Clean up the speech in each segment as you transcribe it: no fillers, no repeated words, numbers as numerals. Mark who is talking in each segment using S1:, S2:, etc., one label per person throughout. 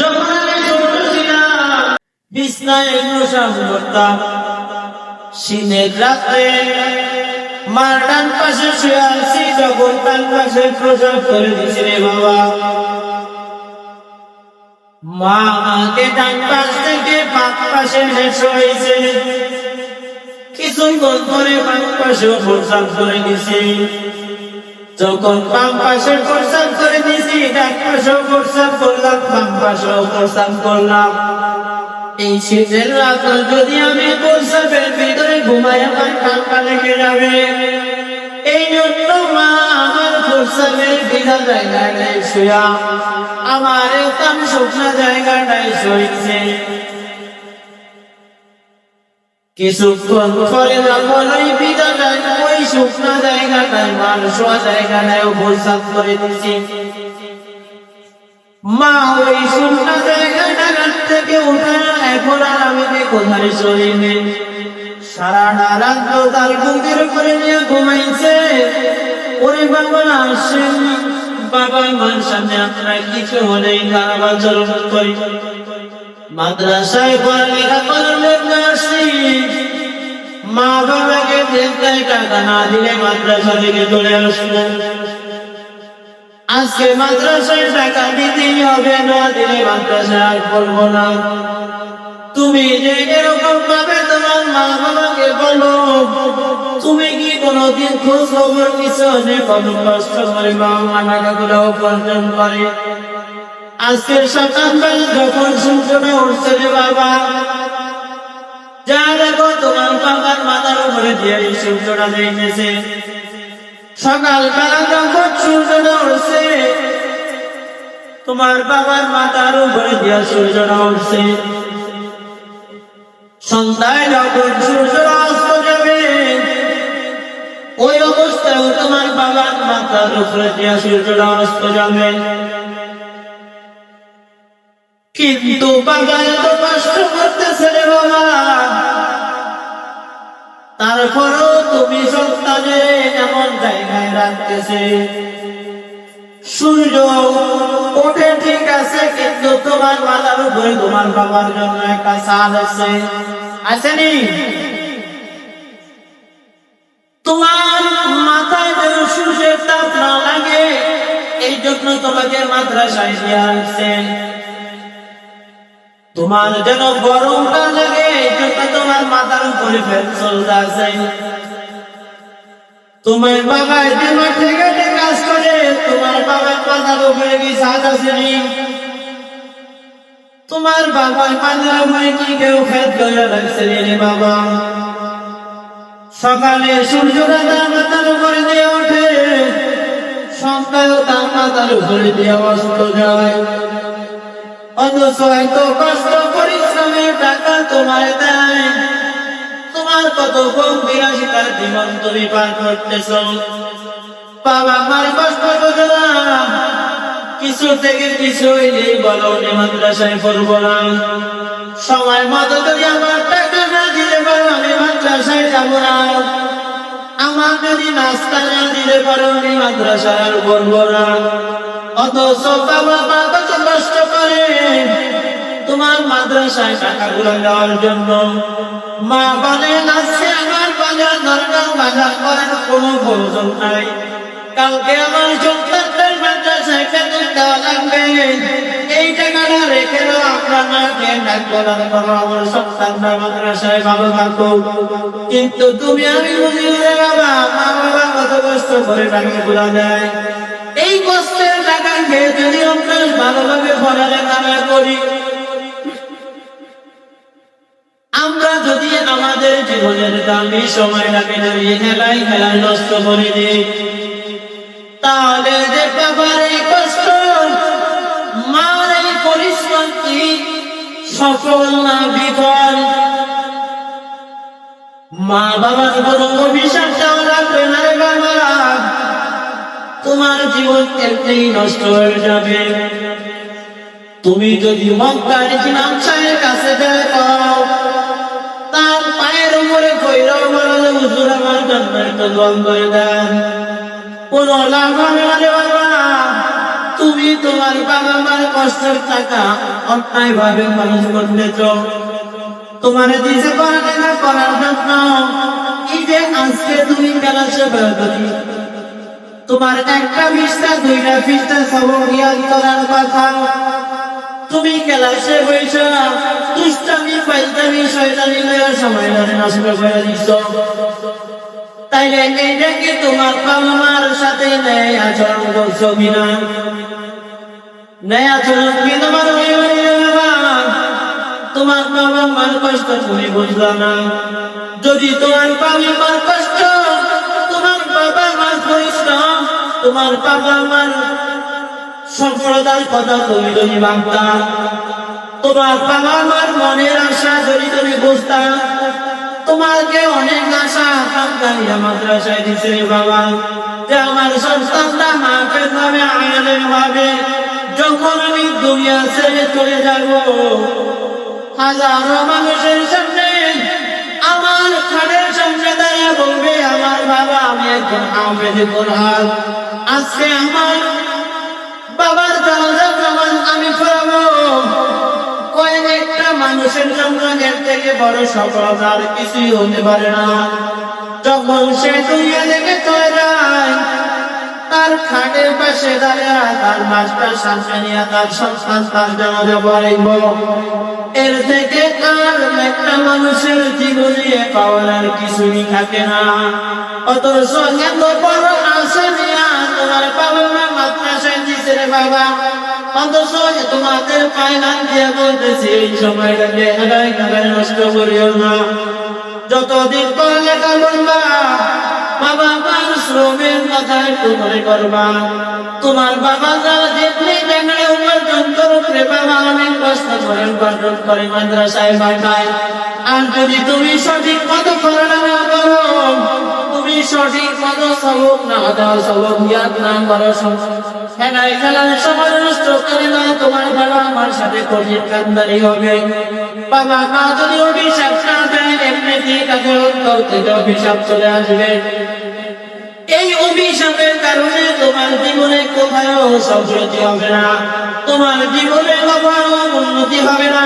S1: যখন আমি ছোট ছিলাম বিছনায় প্রসাব করতাম, শীতের রাত্রে মার ডান পাশে শুয়ে আছি, যখন ডান পাশে প্রসাব করে দিছি রে বাবা, মা আমাকে ডান পাশ থেকে বাম পাশে শোয়াইছে। কিছুক্ষণ পরে বাম পাশেও প্রসাব করে দিছি। যখন বাম পাশে প্রসাব করে দিছি, ডান পাশেও প্রসাব করলাম, বাম পাশেও প্রসাব করলাম। এই শীতের রাত যদি আমি প্রসাবের ভিতরে ঘুমাই আমার ঠান্ডা লেগে যাবে, এই জন্য মা আমার প্রসাবের ভিজা জায়গাটায় শুয়া আমার একদম শুকনা জায়গাটায় শুয়েছে। কিছুক্ষণ পরে যখন ওই ভিজা জায়গা ওই শুকনা জায়গাটায় মার শোয়া জায়গাটায় প্রসাব করে দিছি, মা ওই শুকনা জায়গাটা থেকে উঠে এখন আর আমি কোথায় শরীরে সারাটা রাত তার বুকের উপরে নিয়ে ঘুমাইছে। ওরে বাবা আসেন, বাবা মার সামনে আমরা কিছু হলেই খারাপ আচরণ করি, মাদ্রাসায় পড়ালেখা করার জন্য আসছি, মা বাবাকে দেয় টাকা না দিলে মাদ্রাসা থেকে চলে আসবো। আজকে মাদ্রাসায় টাকা দিতেই হবে, না দিলে মাদ্রাসায় আর পড়বো না। তুমি যে এরকম ভাবে তোমার মা বাবাকে বলো, তুমি কি কোনদিন খোঁজ খবর কিছু কত কষ্ট করে বাবা মা টাকাগুলো উপার্জন করে? আজকের সকালবেলা যখন সূর্যটা উঠছে রে বাবা, যা দেখো তোমার বাবার মাথার উপরে দিয়ে সূর্যটা দেখতেছে। সকালবেলা যখন সূর্যটা উঠছে, তোমার বাবার মাথার উপরে দিয়ে সূর্যটা উঠছে। সন্ধ্যায় যখন সূর্যটা অস্ত যাবে, ওই অবস্থায় তোমার বাবার মাথার উপরে দিয়ে সূর্যটা অস্ত যাবে। কিন্তু বাবা এত কষ্ট করতেছে রে বাবা, তারপরও তুমি সন্তানে এমন জায়গায় রাখতেছে। সূর্য ওঠে ঠিক আছে, কিন্তু তোমার মাথার উপরে তোমার বাবার জন্য একটা ছাদ আছে, আসেনি? তোমার মাথায় যেন সূর্যের তাপ না লাগে, এই জন্য তোমাকে মাদ্রাসায় নিয়ে আসছে। তোমার যেন গরমটা লাগে, এই জন্য তোমার মাথার উপরে ফ্যান চলতে আছে। তোমার বাবা যে মাঠে ঘাটে কাজ করে, তোমার বাবার মাথার উপরে কি ছাদ আসেনি? তোমার বাবার মাথার উপরে কি কেউ ফ্যান করে রাখছে রে বাবা? সকালে সূর্যটা তার মাথার উপরে দিয়ে ওঠে, সন্ধ্যায়ও তার মাথার উপরে দিয়ে অস্ত যায়। অথচ এত কষ্ট পরিশ্রমের টাকা তোমার দেয়, তোমার কত বিলাসিতার জীবন তুমি পার করতেছ। বাবা মার কষ্ট বোঝো না, কিছু থেকে কিছু হইলেই বলো মাদ্রাসায় পড়বো না। সময় মতো যদি আমার টাকা না দিলে পারো আমি মাদ্রাসায় যাবো না, আমার যদি নাস্তা না দিলে পারো আমি মাদ্রাসায় আর পড়বো না। অথচ বাবা মা কত কষ্ট করে তোমার মাদ্রাসায় টাকাগুলো দেওয়ার জন্য। মা বলেন আজকে আমার বাজার দরকার, বাজার করার কোনো প্রয়োজন নাই, কালকে আমার সন্তানদের মাদ্রাসায় বেতন দেওয়া লাগবে, এই টাকাটা রেখে দাও, আপনারা ডাকবো না করো আমার সন্তানরা মাদ্রাসায় ভালো থাকুক। কিন্তু তুমি আমি বুঝি রে বাবা, মা বাবা কত কষ্ট করে টাকাগুলো দেয়, এই কষ্টের টাকা খেয়ে যদি আমরা ভালোভাবে পড়ালেখা না করি, আমরা যদি আমাদের জীবনের দামি সময়টাকে যদি খেলায় নষ্ট করে দিই, তাহলে যে বাবার এই কষ্ট মার এই পরিশ্রম কি সফল না বিফল? মা বাবার কোনো অভিশাপ দেওয়া লাগবে না রে বাবা, তোমার জীবন এমনি নষ্ট হয়ে যাবে। তুমি যদি মক্কার ইমাম সাহেবের কাছে দেখো, তার পায়ের উপরে কইরা বলে হুজুর আমার জন্য একটু দোয়া করে দেন, কোন লাভ হবে না রে বাবা। তুমি তোমার বাবা মার কষ্টের টাকা অন্যায় ভাবে খরচ করতেছ। তোমার দিছে পড়ালেখা করার জন্য, এই যে আজকে তুমি ক্লাসে বেরোতে, তোমার একটা পৃষ্ঠা দুইটা পৃষ্ঠা সবক ইয়াদ করার কথা, তুমি ক্লাসে বসে দুষ্টামি পাইতামি শয়তানি লইয়া সময় নষ্ট করে দিচ্ছ। তাইলে এইটা কি তোমার বাবা মার সাথে ন্যায় আচরণ করছো কিনা? ন্যায় আচরণ কি তোমার তোমার বাবা মার কষ্ট তুমি বুঝলা না? যদি তোমার বাবা মার কষ্ট, তোমার বাবা মার পরিশ্রম, তোমার বাবা মার সফলতার কথা তুমি যদি ভাবতা, তোমার বাবা মার মনের আশা যদি তুমি বুঝতা, তোমাকে অনেক আশা আকাঙ্ক্ষা মাদ্রাসায় দিছে বাবা, যে আমার সন্তানটা হাফেজ হবে, আলেম হবে। যখন আমি দুনিয়া ছেড়ে চলে যাব, হাজারো মানুষের সামনে আমার খাটের সামনে দাঁড়িয়ে বলবে, আমার বাবা আমি একজন হাফেজ কোরআন। আজকে আমার বাবার জানাজা নামাজ আমি পড়াবো। কয়েকটা মানুষের জন্য এর থেকে বড় সফলতা আর কিছুই হতে পারে না। যখন সে দুনিয়া থেকে চলে যায়, তার খাটের পাশে দাঁড়িয়ে তার মাস্টার সামনে নিয়ে তার সন্তান তার জানাজা পড়াইব। এর থেকে আর একটা মানুষের জীবনে পাওয়ার আর কিছুই থাকে না। অথচ এত বড় আশা নিয়ে তোমার বাবা মা মাদ্রাসায় দিছে রে বাবা, অথচ তোমাদের পায়গান দিয়ে বলতেছি এই সময়টাকে এগাই এগাই নষ্ট করিও না। যতদিন পড়ালেখা করবা, বাবা মার শ্রমের কথা একটু মনে করবা। তোমার বাবা যারা দেখলে দেখলে উপার্জন করুক রে বাবা, অনেক কষ্ট করে উপার্জন করে মাদ্রাসায় পাঠায়। আর যদি তুমি সঠিক মতো পড়ালেখা করো, তুমি সঠিক মতো সবক না দাও, সবক ইয়াদ না করো, খেলায় খেলার সময় নষ্ট করে না, তোমার বাবা আমার সাথে কঠিন কান্দারি হবে। বাবা মা যদি অভিশাপ না দেয়, এমনিতেই তাকে অন্তর থেকে অভিশাপ চলে আসবে। এই অভিশাপের কারণে তোমার জীবনে কোথাও সফলতা হবে না, তোমার জীবনে কোথাও উন্নতি হবে না।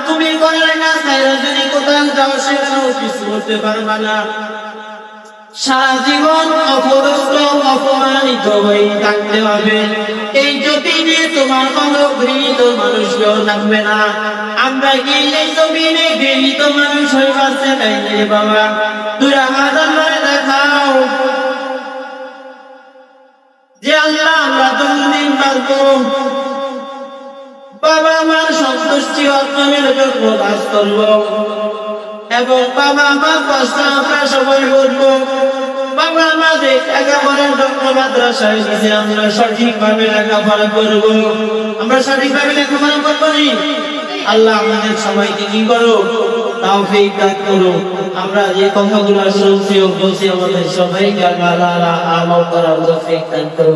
S1: তুমি পড়ালেখা ছাড়া যদি কোথাও যাও, সেখানেও কিছু করতে পারবা না। সারা জীবন অপদস্থ অপমানিত হয়ে থাকতে হবে। এই জমিনে তোমার কোনো ঘৃণিত মানুষ কেউ থাকবে না। আমরা কি এই জমিনে ঘৃণিত মানুষ হয়ে বাঁচতে চাই রে বাবা? দুই হাত আল্লাহ দেখাও যে আল্লাহ আমরা দুদিন বাঁচবো, বাবা মার সন্তুষ্টি অর্জনের জন্য কাজ করবো, এবং বাবা মা কষ্ট আমরা সবাই করবো। বাবা আমাদের লেখাপড়ার জন্য মাদ্রাসায় দিয়েছে, আমরা সঠিকভাবে লেখাপড়া করবো। আমরা সঠিকভাবে লেখাপড়া করবো নি? আল্লাহ আমাদের সবাইকে কি করো, তাওফীক দান করো। আমরা যে কথাগুলো শুনছি ও বলছি, আমাদের সবাইকে আল্লাহ আমল করার তৌফিক দান করো।